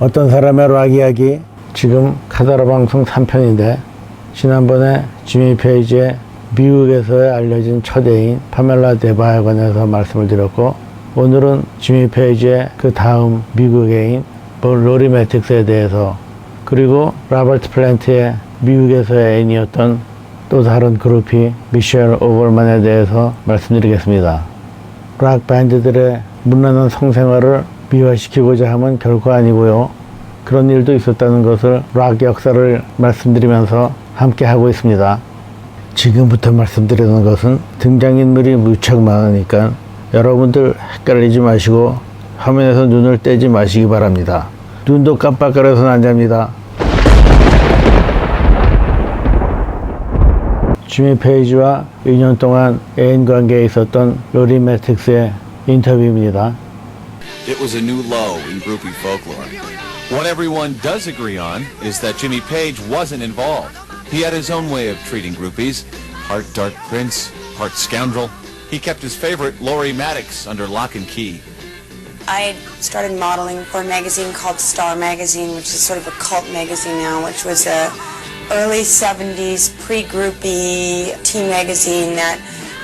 어떤 사람의 록이야기, 지금 카더라 방송 3편인데 지난번에 지미 페이지의 미국에서의 알려진 첫 애인 파멜라 데바에 관해서 말씀을 드렸고, 오늘은 지미 페이지의 그 다음 미국 애인 로리 매틱스에 대해서, 그리고 로버트 플랜트의 미국에서의 애인이었던 또 다른 그룹이 미셸 오벌만에 대해서 말씀드리겠습니다. 락 밴드들의 문란한 성생활을 미화시키고자 하면 결코 아니고요, 그런 일도 있었다는 것을 락 역사를 말씀드리면서 함께 하고 있습니다. 지금부터 말씀드리는 것은 등장인물이 무척 많으니까 여러분들 헷갈리지 마시고 화면에서 눈을 떼지 마시기 바랍니다. 눈도 깜빡거려서는 안 됩니다. 지미 페이지와 2년 동안 애인 관계에 있었던 로리 매틱스의 인터뷰입니다. It was a new low in groupie folklore. What everyone does agree on is that Jimmy Page wasn't involved. He had his own way of treating groupies. Part dark prince, part scoundrel. He kept his favorite, Lori Maddox, under lock and key. I started modeling for a magazine called Star Magazine, which is sort of a cult magazine now, which was a early 70s pre-groupie teen magazine that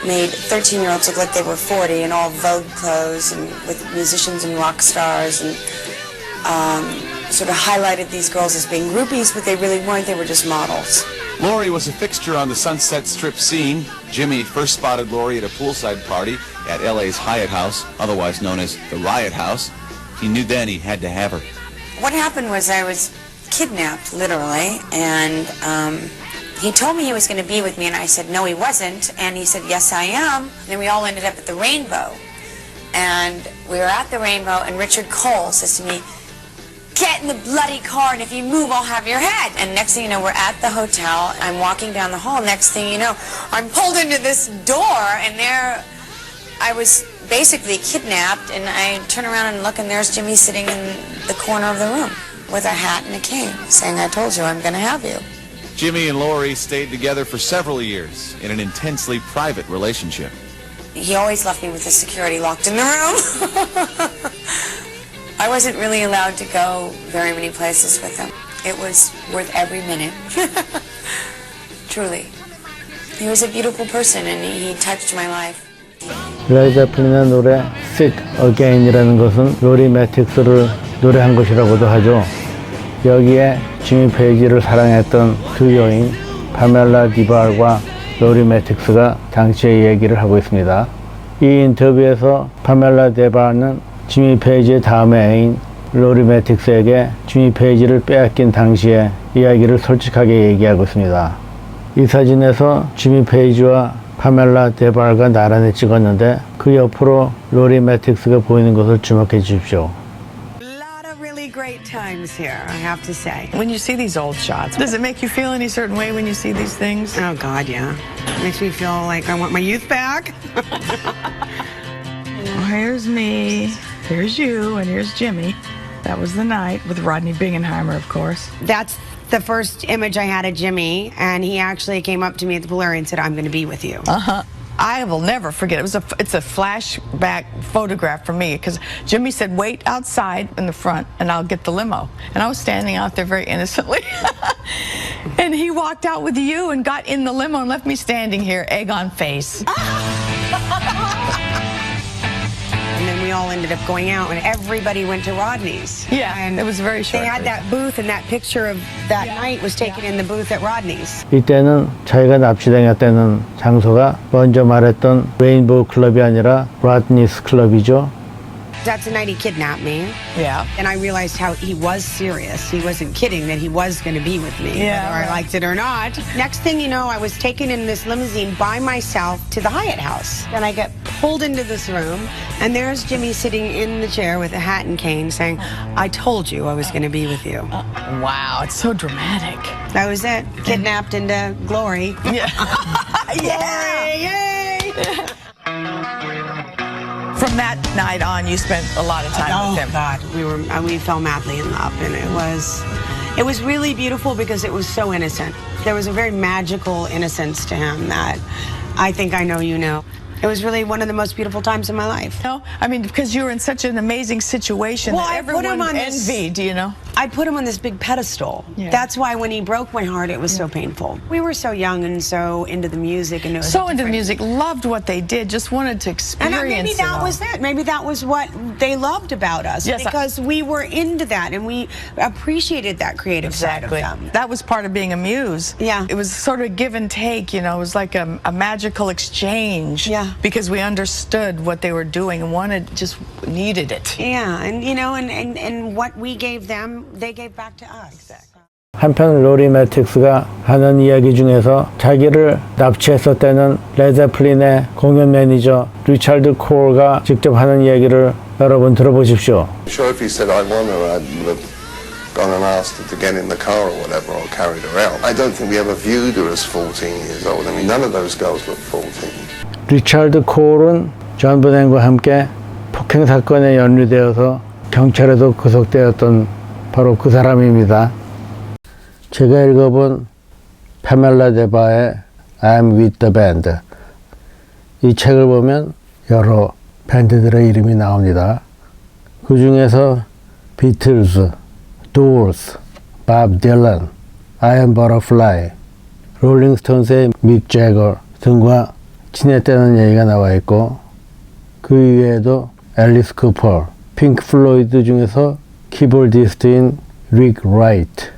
made 13-year-olds look like they were 40 in all Vogue clothes and with musicians and rock stars, and sort of highlighted these girls as being groupies, but they really weren't. They were just models. Lori was a fixture on the Sunset Strip scene. Jimmy first spotted Lori at a poolside party at LA's Hyatt House, otherwise known as the Riot House. He knew then he had to have her. What happened was I was kidnapped, literally, and he told me he was going to be with me, and I said, no, he wasn't, and he said, yes, I am. And then we all ended up at the Rainbow, and we were at the Rainbow, and Richard Cole says to me, get in the bloody car, and if you move, I'll have your head. And next thing you know, we're at the hotel, I'm walking down the hall, next thing you know, I'm pulled into this door, and there I was basically kidnapped, and I turn around and look, and there's Jimmy sitting in the corner of the room with a hat and a cane, saying, I told you I'm going to have you. Jimmy and Lori stayed together for several years in an intensely private relationship. He always left me with the security locked in the room. I wasn't really allowed to go very many places with him. It was worth every minute. Truly. He was a beautiful person, and he touched my life. 제플린의 노래 Sick Again이라는 것은 로리 매틱스를 노래한 것이라고도 하죠. 여기에 지미 페이지를 사랑했던 두 여인 파멜라 디발과 로리 매틱스가 당시의 얘기를 하고 있습니다. 이 인터뷰에서 파멜라 데바는 지미 페이지의 다음의 애인 로리 매틱스에게 지미 페이지를 빼앗긴 당시의 이야기를 솔직하게 얘기하고 있습니다. 이 사진에서 지미 페이지와 파멜라 데발과 나란히 찍었는데 그 옆으로 로리 매틱스가 보이는 것을 주목해 주십시오. Great times here, I have to say. When you see these old shots, does it make you feel any certain way when you see these things? Oh God, yeah. Makes me feel like I want my youth back. Well, here's me, here's you, and here's Jimmy. That was the night with Rodney Bingenheimer, of course. That's the first image I had of Jimmy, and he actually came up to me at the pool area and said, I'm going to be with you. I will never forget. It's a flashback photograph for me because Jimmy said, wait outside in the front and I'll get the limo. And I was standing out there very innocently. And he walked out with you and got in the limo and left me standing here, egg on face. And then we all ended up going out, and everybody went to Rodney's. Yeah, and it was very short. They had that booth, and that picture of that night was taken in the booth at Rodney's. 이때는 자기가 납치당했다는 장소가 먼저 말했던 레인보우 클럽이 아니라 라드니스 클럽이죠. That's the night he kidnapped me. Yeah. And I realized how he was serious. He wasn't kidding that he was going to be with me, Yeah, whether I liked it or not. Next thing you know, I was taken in this limousine by myself to the Hyatt House. And I get pulled into this room, and there's Jimmy sitting in the chair with a hat and cane saying, I told you I was going to be with you. Wow, it's so dramatic. That was it. Kidnapped into glory. Yeah. Yay! Yay! From that night on, you spent a lot of time with him. Oh God, we fell madly in love, and it was really beautiful because it was so innocent. There was a very magical innocence to him that I think I know you know. It was really one of the most beautiful times in my life. No, I mean, because you were in such an amazing situation Well, that I put him everyone on this- envied, you know? I put him on this big pedestal. Yeah. That's why when he broke my heart, it was so painful. We were so young and so into the music, and it was So into the different. music, loved what they did, just wanted to experience And maybe it that all. was it. Maybe that was what they loved about us. Yes, because we were into that and we appreciated that creative side of them. That was part of being a muse. Yeah. It was sort of a give and take, you know, it was like a magical exchange. Yeah. Because we understood what they were doing and just needed it. Yeah, and you know, and what we gave them, they gave back to us. Exactly. 한편 로리 매틱스가 하는 이야기 중에서 자기를 납치했었다는 레제플린의 공연 매니저 리차드 콜가 직접 하는 이야기를 여러분 들어보십시오. Sure, if he said I want her, I would have gone and asked her to get in the car or whatever, or carried her out. I don't think we ever viewed her as 14 years old. I mean, none of those girls look 14. 리차드 콜은 존 버넨과 함께 폭행 사건에 연루되어서 경찰에도 구속되었던 바로 그 사람입니다. 제가 읽어본 파멜라 데바의 I'm with the band, 이 책을 보면 여러 밴드들의 이름이 나옵니다. 그 중에서 비틀즈, 도어스, 밥 딜런, 아이언 버터플라이, 롤링스톤스의 믹 제거 등과 친했다는 얘기가 나와 있고, 그 이외에도 앨리스 쿠퍼, 핑크 플로이드 중에서 키보디스트인 릭 라이트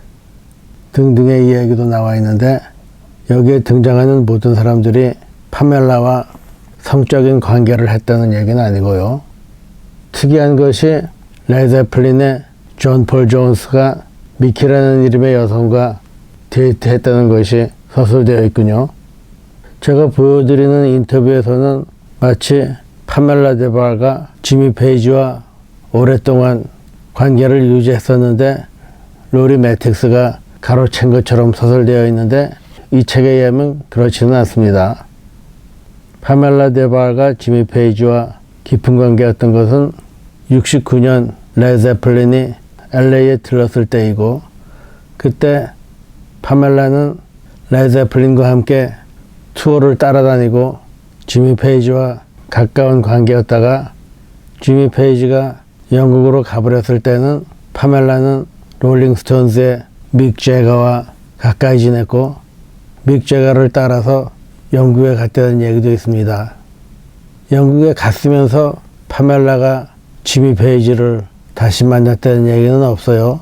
등등의 이야기도 나와 있는데, 여기에 등장하는 모든 사람들이 파멜라와 성적인 관계를 했다는 얘기는 아니고요. 특이한 것이 레제플린의 존 폴 존스가 미키라는 이름의 여성과 데이트했다는 것이 서술되어 있군요. 제가 보여드리는 인터뷰에서는 마치 파멜라 데바가 지미 페이지와 오랫동안 관계를 유지했었는데 로리 매틱스가 가로챈 것처럼 서술되어 있는데, 이 책에 의하면 그렇지는 않습니다. 파멜라 데바가 지미 페이지와 깊은 관계였던 것은 69년 레제플린이 LA에 들렀을 때이고, 그때 파멜라는 레제플린과 함께 투어를 따라다니고 지미 페이지와 가까운 관계였다가, 지미 페이지가 영국으로 가버렸을 때는 파멜라는 롤링스톤스의 믹 제거와 가까이 지냈고, 믹 제거를 따라서 영국에 갔다는 얘기도 있습니다. 영국에 갔으면서 파멜라가 지미 페이지를 다시 만났다는 얘기는 없어요.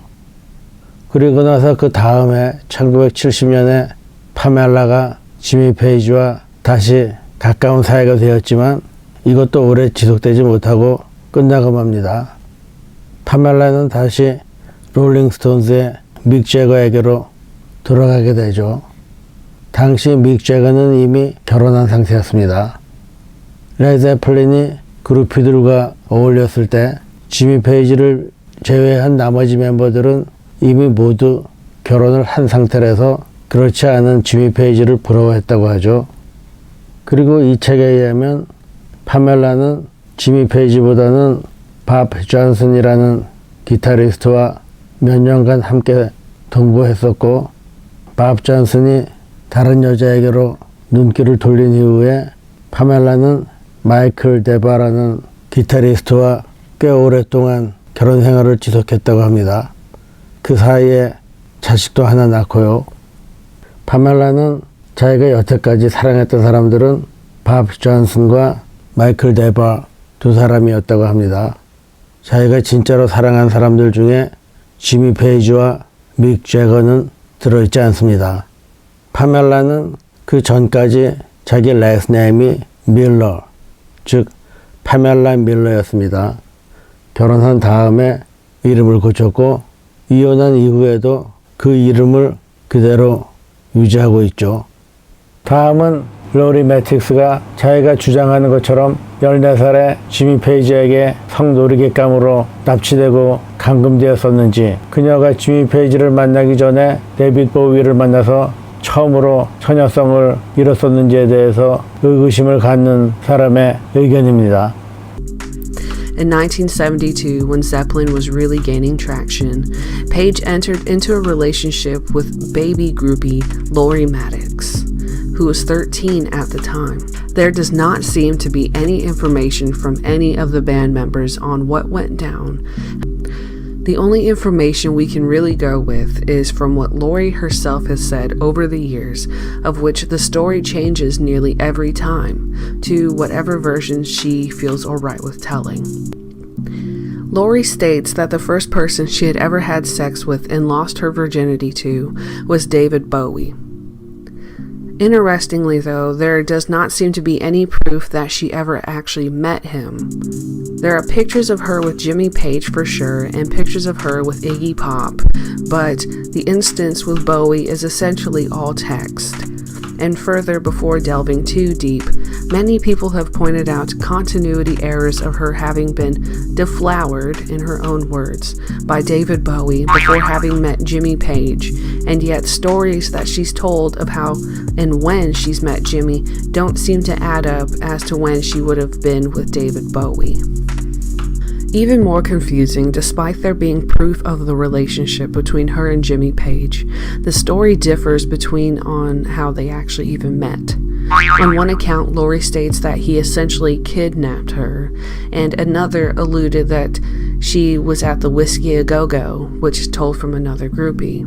그리고 나서 그 다음에 1970년에 파멜라가 지미 페이지와 다시 가까운 사이가 되었지만 이것도 오래 지속되지 못하고 끝나고 맙니다. 파멜라는 다시 롤링스톤스의 믹 제거에게로 돌아가게 되죠. 당시 믹 제거는 이미 결혼한 상태였습니다. 레제플린이 그루피들과 어울렸을 때 지미 페이지를 제외한 나머지 멤버들은 이미 모두 결혼을 한 상태라서 그렇지 않은 지미 페이지를 부러워했다고 하죠. 그리고 이 책에 의하면 파멜라는 지미 페이지보다는 밥 존슨이라는 기타리스트와 몇 년간 함께 동거했었고, 밥 존슨이 다른 여자에게로 눈길을 돌린 이후에 파멜라는 마이클 데바라는 기타리스트와 꽤 오랫동안 결혼 생활을 지속했다고 합니다. 그 사이에 자식도 하나 낳고요. 파멜라는 자기가 여태까지 사랑했던 사람들은 밥 존슨과 마이클 데바 두 사람이었다고 합니다. 자기가 진짜로 사랑한 사람들 중에 지미 페이지와 믹 제거는 들어있지 않습니다. 파멜라는 그 전까지 자기 레스 네임이 밀러, 즉 파멜라 밀러였습니다. 결혼한 다음에 이름을 고쳤고 이혼한 이후에도 그 이름을 그대로 유지하고 있죠. 다음은 로리 매틱스가 자기가 주장하는 것처럼 14살의 지미 페이지에게 성노리객감으로 납치되고 감금되었었는지, 그녀가 지미 페이지를 만나기 전에 데이빗 보위를 만나서 처음으로 처녀성을 잃었었는지에 대해서 의구심을 갖는 사람의 의견입니다. In 1972, when Zeppelin was really gaining traction, Page entered into a relationship with baby groupie Lori Maddox, who was 13 at the time. There does not seem to be any information from any of the band members on what went down. The only information we can really go with is from what Lori herself has said over the years, of which the story changes nearly every time, to whatever version she feels alright with telling. Lori states that the first person she had ever had sex with and lost her virginity to was David Bowie. Interestingly, though, there does not seem to be any proof that she ever actually met him. There are pictures of her with Jimmy Page for sure, and pictures of her with Iggy Pop, but the instance with Bowie is essentially all text. And further, before delving too deep, many people have pointed out continuity errors of her having been deflowered, in her own words, by David Bowie before having met Jimmy Page, and yet stories that she's told of how and when she's met Jimmy don't seem to add up as to when she would have been with David Bowie. Even more confusing, despite there being proof of the relationship between her and Jimmy Page, the story differs on how they actually even met. On one account, Lori states that he essentially kidnapped her, and another alluded that she was at the Whiskey A Go-Go, which is told from another groupie.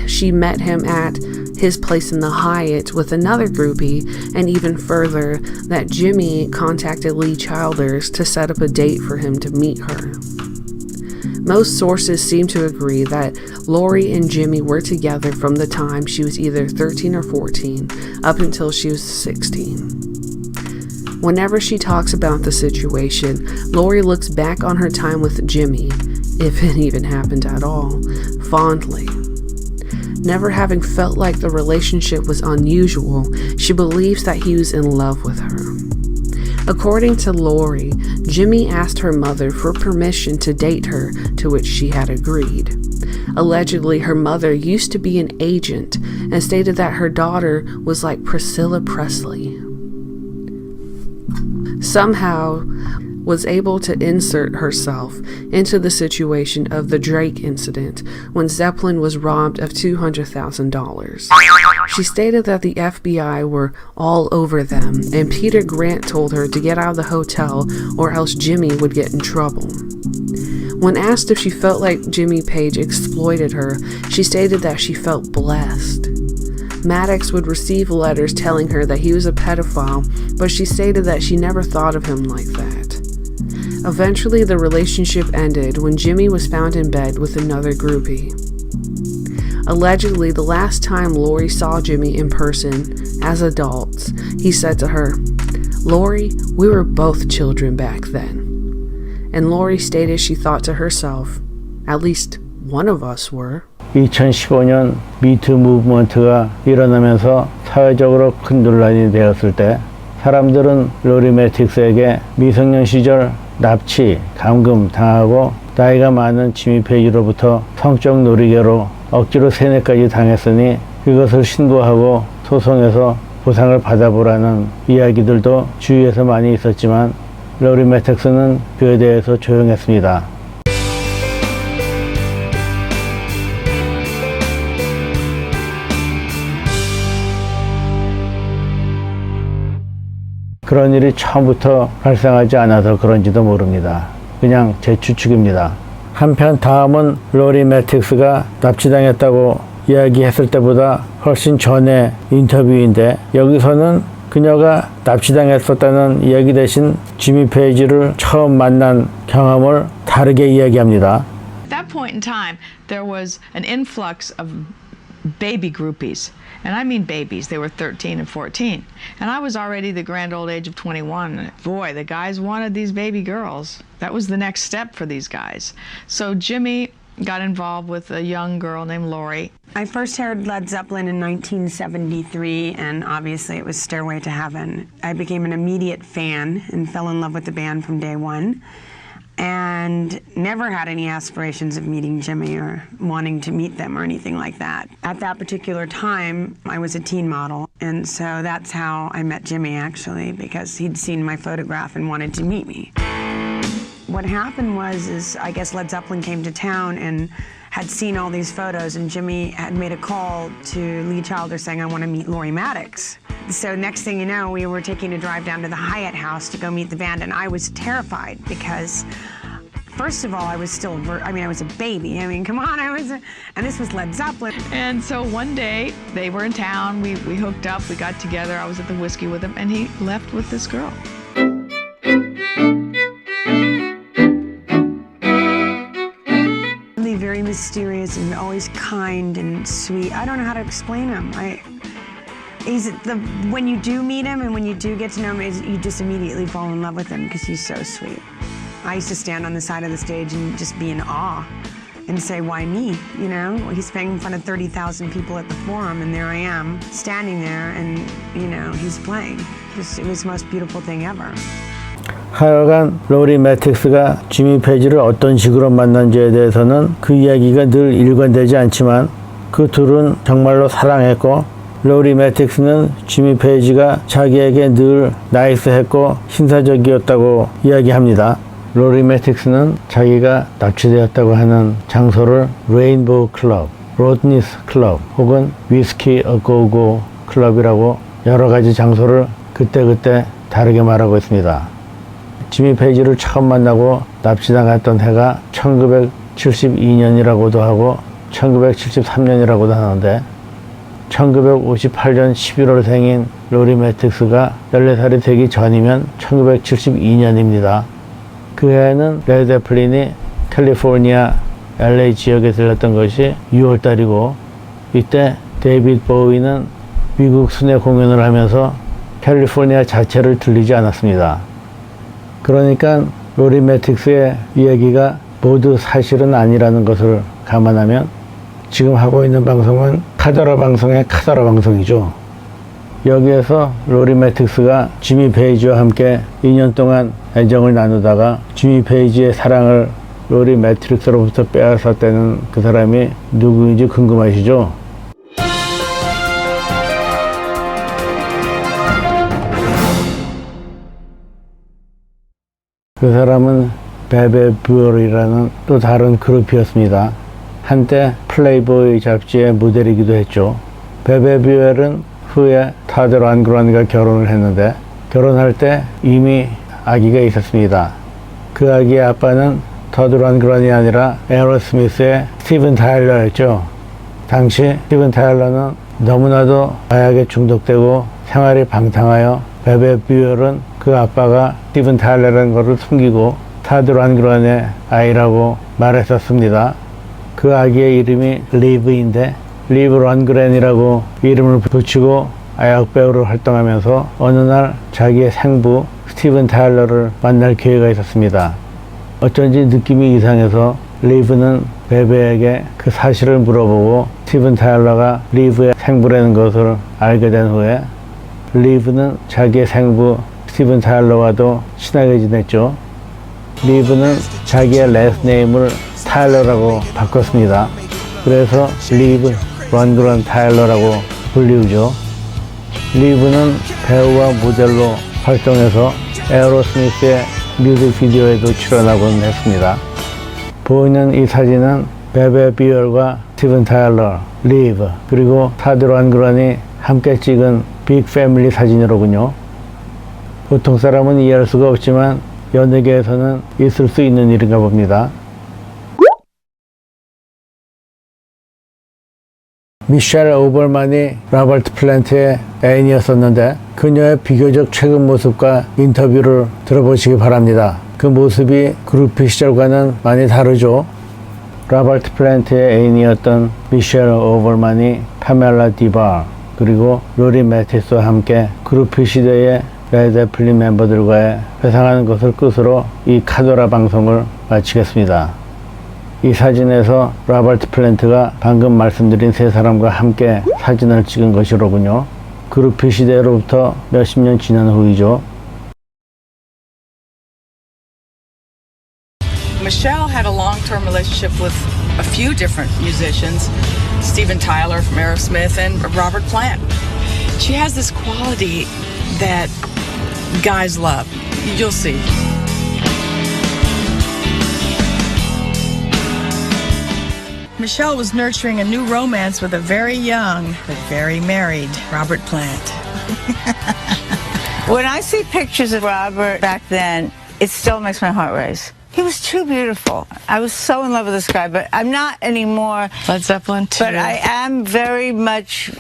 She met him at his place in the Hyatt with another groupie, and even further, that Jimmy contacted Lee Childers to set up a date for him to meet her. Most sources seem to agree that Lori and Jimmy were together from the time she was either 13 or 14 up until she was 16. Whenever she talks about the situation, Lori looks back on her time with Jimmy, if it even happened at all, fondly. Never having felt like the relationship was unusual, she believes that he was in love with her. According to Lori, Jimmy asked her mother for permission to date her, to which she had agreed. Allegedly, her mother used to be an agent and stated that her daughter was like Priscilla Presley. Somehow was able to insert herself into the situation of the Drake incident when Zeppelin was robbed of $200,000. She stated that the FBI were all over them, and Peter Grant told her to get out of the hotel or else Jimmy would get in trouble. When asked if she felt like Jimmy Page exploited her, she stated that she felt blessed. Maddox would receive letters telling her that he was a pedophile, but she stated that she never thought of him like that. Eventually, the relationship ended when Jimmy was found in bed with another groupie. Allegedly, the last time Lori saw Jimmy in person, as adults, he said to her, "Lori, we were both children back then." And Lori stated she thought to herself, "At least one of us were." 2015년 미투 무브먼트가 일어나면서 사회적으로 큰 논란이 되었을 때 사람들은 로리 매틱스에게 미성년 시절 납치, 감금 당하고 나이가 많은 지미 페이지로부터 성적 놀이개로 억지로 세뇌까지 당했으니 그것을 신고하고 소송에서 보상을 받아보라는 이야기들도 주위에서 많이 있었지만 로리 매틱스는 그에 대해서 조용했습니다. 그런 일이 처음부터 발생하지 않아서 그런지도 모릅니다. 그냥 제 추측입니다. 한편 다음은 로리 매틱스가 납치당했다고 이야기했을 때보다 훨씬 전의 인터뷰인데 여기서는 그녀가 납치당했었다는 이야기 대신 지미 페이지를 처음 만난 경험을 다르게 이야기합니다. At that point in time, there was an influx of baby groupies. And I mean babies. They were 13 and 14. And I was already the grand old age of 21. Boy, the guys wanted these baby girls. That was the next step for these guys. So Jimmy got involved with a young girl named Lori. I first heard Led Zeppelin in 1973, and obviously it was Stairway to Heaven. I became an immediate fan and fell in love with the band from day one, and never had any aspirations of meeting Jimmy or wanting to meet them or anything like that. At that particular time, I was a teen model, and so that's how I met Jimmy, actually, because he'd seen my photograph and wanted to meet me. What happened was I guess Led Zeppelin came to town and had seen all these photos, and Jimmy had made a call to Lee Childers saying, "I want to meet Lori Maddox." So next thing you know, we were taking a drive down to the Hyatt house to go meet the band, and I was terrified because First of all, I was still, I was a baby. I mean, come on, and this was Led Zeppelin. And so one day they were in town, we hooked up, we got together, I was at the whiskey with him, and he left with this girl. Really very mysterious and always kind and sweet. I don't know how to explain him. When you do meet him and when you do get to know him, you just immediately fall in love with him because he's so sweet. I used to stand on the side of the stage and just be in awe and say, why me? You know, he's playing in front of 30,000 people at the Forum, and there I am standing there, and you know, he's playing. It was the most beautiful thing ever. 하여간 로리 매틱스가 지미 페이지를 어떤 식으로 만난지에 대해서는 그 이야기가 늘 일관되지 않지만 그 둘은 정말로 사랑했고 로리 매틱스는 지미 페이지가 자기에게 늘 나이스했고 신사적이었다고 이야기합니다. 로리 매틱스는 자기가 납치되었다고 하는 장소를 레인보우 클럽, 로드니스 클럽 혹은 위스키 어고고 클럽이라고 여러 가지 장소를 그때그때 다르게 말하고 있습니다. 지미 페이지를 처음 만나고 납치당했던 해가 1972년이라고도 하고 1973년이라고도 하는데 1958년 11월생인 로리 매틱스가 14살이 되기 전이면 1972년입니다. 그 해에는 레드 제플린이 캘리포니아 LA 지역에 들렸던 것이 6월달이고 이때 데이비드 보위는 미국 순회 공연을 하면서 캘리포니아 자체를 들리지 않았습니다. 그러니까 로리 매틱스의 이야기가 모두 사실은 아니라는 것을 감안하면 지금 하고 있는 방송은 카더라 방송의 카더라 방송이죠. 여기에서 로리 매틱스가 지미 페이지와 함께 2년 동안 애정을 나누다가 지미 페이지의 사랑을 로리 매틱스로부터 빼앗았다는 그 사람이 누구인지 궁금하시죠? 그 사람은 베베 뷰얼이라는 또 다른 그룹이었습니다. 한때 플레이보이 잡지의 모델이기도 했죠. 베베 뷰얼은 후에 타드 란그란과 결혼을 했는데 결혼할 때 이미 아기가 있었습니다. 그 아기의 아빠는 타드 란그란이 아니라 에어로스미스의 스티븐 타일러였죠. 당시 스티븐 타일러는 너무나도 마약에 중독되고 생활이 방탕하여 베베 뷰얼은 그 아빠가 스티븐 타일러라는 것을 숨기고 타드 란그란의 아이라고 말했었습니다. 그 아기의 이름이 리브인데 리브 란그란이라고 이름을 붙이고 아역배우로 활동하면서 어느 날 자기의 생부 스티븐 타일러를 만날 기회가 있었습니다. 어쩐지 느낌이 이상해서 리브는 베베에게 그 사실을 물어보고 스티븐 타일러가 리브의 생부라는 것을 알게 된 후에 리브는 자기의 생부 스티븐 타일러와도 친하게 지냈죠. 리브는 자기의 레스 네임을 타일러라고 바꿨습니다. 그래서 리브 란그란 타일러라고 불리우죠. 리브는 배우와 모델로 활동해서 에어로스미스의 뮤직비디오에도 출연하곤 했습니다. 보이는 이 사진은 베베 뷰얼과 스티븐 타일러, 리브 그리고 타드 란그란이 함께 찍은 빅 패밀리 사진이로군요. 보통 사람은 이해할 수가 없지만 연예계에서는 있을 수 있는 일인가 봅니다. 미셸 오벌만이 로버트 플랜트의 애인이었었는데 그녀의 비교적 최근 모습과 인터뷰를 들어보시기 바랍니다. 그 모습이 그루피 시절과는 많이 다르죠. 로버트 플랜트의 애인이었던 미셸 오벌만이 파멜라 디바 그리고 로리 매틱스와 함께 그루피 시대의 레드 제플린 멤버들과의 회상하는 것을 끝으로 이 카더라 방송을 마치겠습니다. 이 사진에서 로버트 플랜트가 방금 말씀드린 세 사람과 함께 사진을 찍은 것이로군요. 그루피 시대로부터 몇십 년 지난 후이죠. Michelle had a long-term relationship with a few different musicians, Steven Tyler from Aerosmith and Robert Plant. She has this quality that guys love. You'll see. Michelle was nurturing a new romance with a very young but very married Robert Plant. When I see pictures of Robert back then, it still makes my heart race. He was too beautiful. I was so in love with this guy, but I'm not anymore. Led Zeppelin too. But I am very much,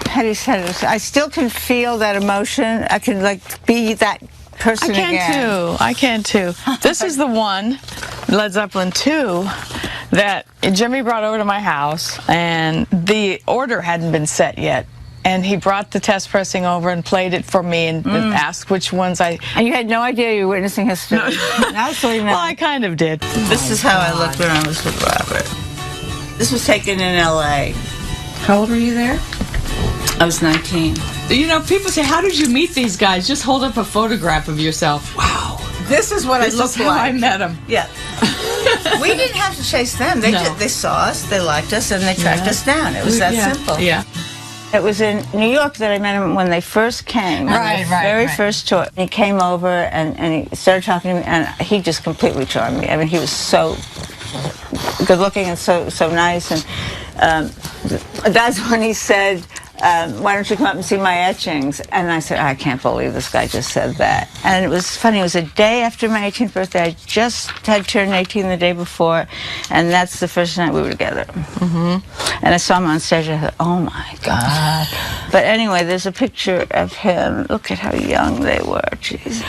how do you say this? I still can feel that emotion. I can like be that person again. I can too. This is the one, Led Zeppelin 2, that Jimmy brought over to my house, and the order hadn't been set yet. And he brought the test pressing over and played it for me and asked which ones I... And you had no idea you were witnessing history? No. Absolutely not. Well, I kind of did. This is how I looked when I was with Robert. This was taken in L.A. How old were you there? I was 19. You know, people say, how did you meet these guys? Just hold up a photograph of yourself. Wow. This is what I looked like. I met them. Yeah. We didn't have to chase them. They saw us, they liked us, and they tracked us down. It was that simple. Yeah. It was in New York that I met him when they first came. Right, on the very first tour. He came over and he started talking to me, and he just completely charmed me. I mean, he was so good looking and so nice. And that's when he said, why don't you come up and see my etchings? And I said, I can't believe this guy just said that. And it was funny. It was a day after my 18th birthday. I just had turned 18 the day before, and that's the first night we were together. Mm-hmm. And I saw him on stage, and I thought, oh my God. But anyway, there's a picture of him. Look at how young they were. Jeez.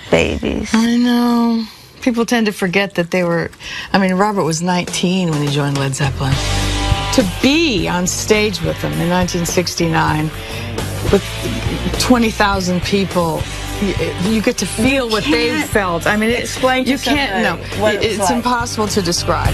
Babies. I know. People tend to forget that they were... I mean, Robert was 19 when he joined Led Zeppelin. To be on stage with them in 1969 with 20,000 people, you get to feel what they felt. I mean, explain to you can't. No, what it's like. Impossible to describe.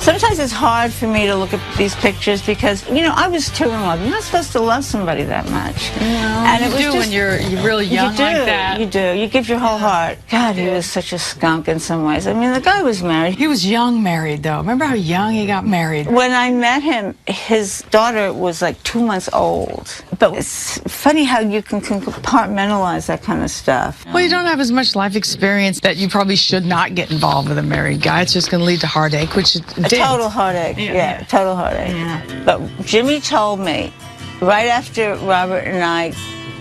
Sometimes it's hard for me to look at these pictures because, you know, I was too in love. You're not supposed to love somebody that much. No, and it was just, when you're really young like that. You do. You give your whole heart. God, he was such a skunk in some ways. I mean, the guy was married. He was young married, though. Remember how young he got married? When I met him, his daughter was like 2 months old. But it's funny how you can compartmentalize that kind of stuff. Well, you don't have as much life experience that you probably should not get involved with a married guy. It's just going to lead to heartache, which it did. Total heartache, yeah, total heartache. Yeah. But Jimmy told me, right after Robert and I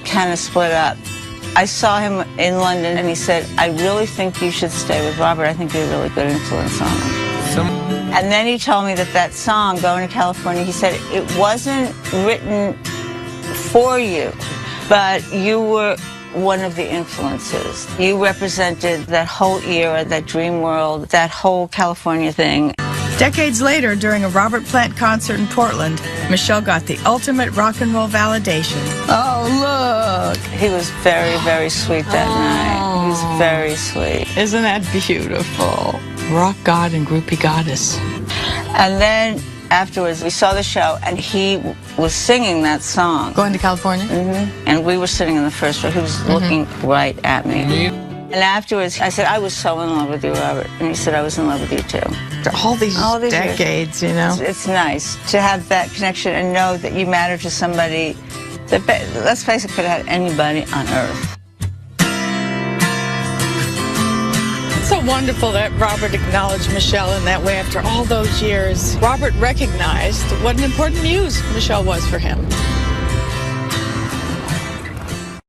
kind of split up, I saw him in London and he said, I really think you should stay with Robert. I think you're a really good influence on him. And then he told me that song, Going to California, he said, it wasn't written for you, but you were one of the influences. You represented that whole era, that dream world, that whole California thing. Decades later, during a Robert Plant concert in Portland, Michelle got the ultimate rock and roll validation. Oh, look! He was very, very sweet that night. He was very sweet. Isn't that beautiful? Rock god and groupie goddess. And then afterwards, we saw the show, and he was singing that song. Going to California? Mm-hmm. And we were sitting in the first row. He was looking right at me. And afterwards, I said, I was so in love with you, Robert. And he said, I was in love with you, too. All these decades, you know. It's nice to have that connection and know that you matter to somebody that, let's face it, could have had anybody on earth. It's so wonderful that Robert acknowledged Michelle in that way after all those years. Robert recognized what an important muse Michelle was for him.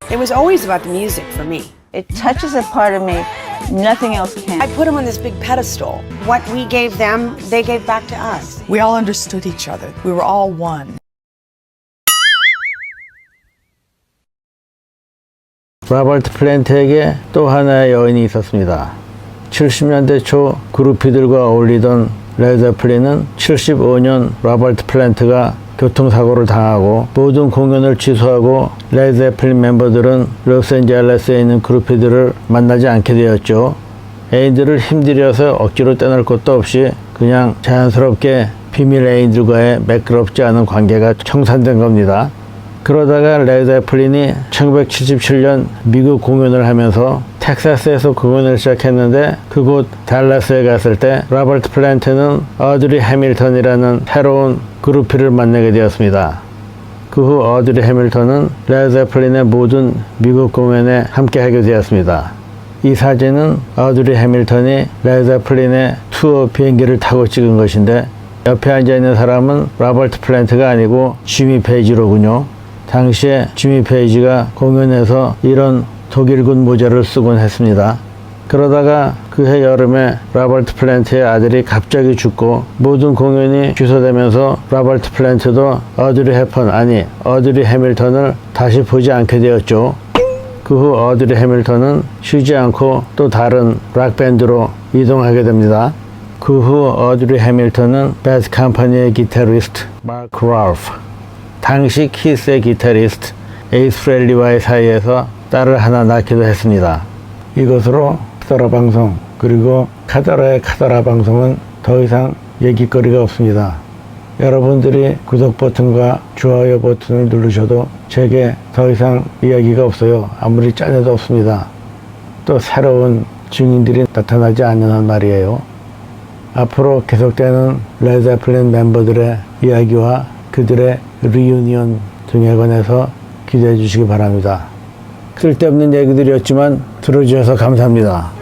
It was always about the music for me. It touches a part of me nothing else can. I put him on this big pedestal. What we gave them, they gave back to us. We all understood each other. We were all one. 로버트 플랜트에게 또 하나의 여인이 있었습니다. 70년대 초 그루피들과 어울리던 레드 제플린은 75년 로버트 플랜트가 교통사고를 당하고 모든 공연을 취소하고 레드 제플린 멤버들은 로스앤젤레스에 있는 그루피들을 만나지 않게 되었죠. 애인들을 힘들여서 억지로 떼낼 것도 없이 그냥 자연스럽게 비밀 애인들과의 매끄럽지 않은 관계가 청산된 겁니다. 그러다가 레드 제플린이 1977년 미국 공연을 하면서 텍사스에서 공연을 시작했는데 그곳 달라스에 갔을 때 로버트 플랜트는 어드리 해밀턴이라는 새로운 그루피를 만나게 되었습니다. 그 후 어드리 해밀턴은 레드 제플린의 모든 미국 공연에 함께하게 되었습니다. 이 사진은 어드리 해밀턴이 레드 제플린의 투어 비행기를 타고 찍은 것인데 옆에 앉아있는 사람은 로버트 플랜트가 아니고 지미 페이지로군요. 당시에 지미 페이지가 공연에서 이런 독일군 모자를 쓰곤 했습니다. 그러다가 그해 여름에 로버트 플랜트의 아들이 갑자기 죽고 모든 공연이 취소되면서 로버트 플랜트도 어드리 헵번, 아니 어드리 해밀턴을 다시 보지 않게 되었죠. 그 후 어드리 해밀턴은 쉬지 않고 또 다른 락밴드로 이동하게 됩니다. 그 후 어드리 해밀턴은 배드 컴퍼니의 기타리스트 마크 랄프, 당시 키스의 기타리스트 에이스 프렐리와의 사이에서 딸을 하나 낳기도 했습니다. 이것으로 카더라 방송, 그리고 카더라의 카더라 방송은 더 이상 얘기거리가 없습니다. 여러분들이 구독 버튼과 좋아요 버튼을 누르셔도 제게 더 이상 이야기가 없어요. 아무리 짜내도 없습니다. 또 새로운 증인들이 나타나지 않는 한 말이에요. 앞으로 계속되는 레드제플린 멤버들의 이야기와 그들의 리유니언 등에 관해서 기대해 주시기 바랍니다. 쓸데없는 얘기들이었지만 들어주셔서 감사합니다.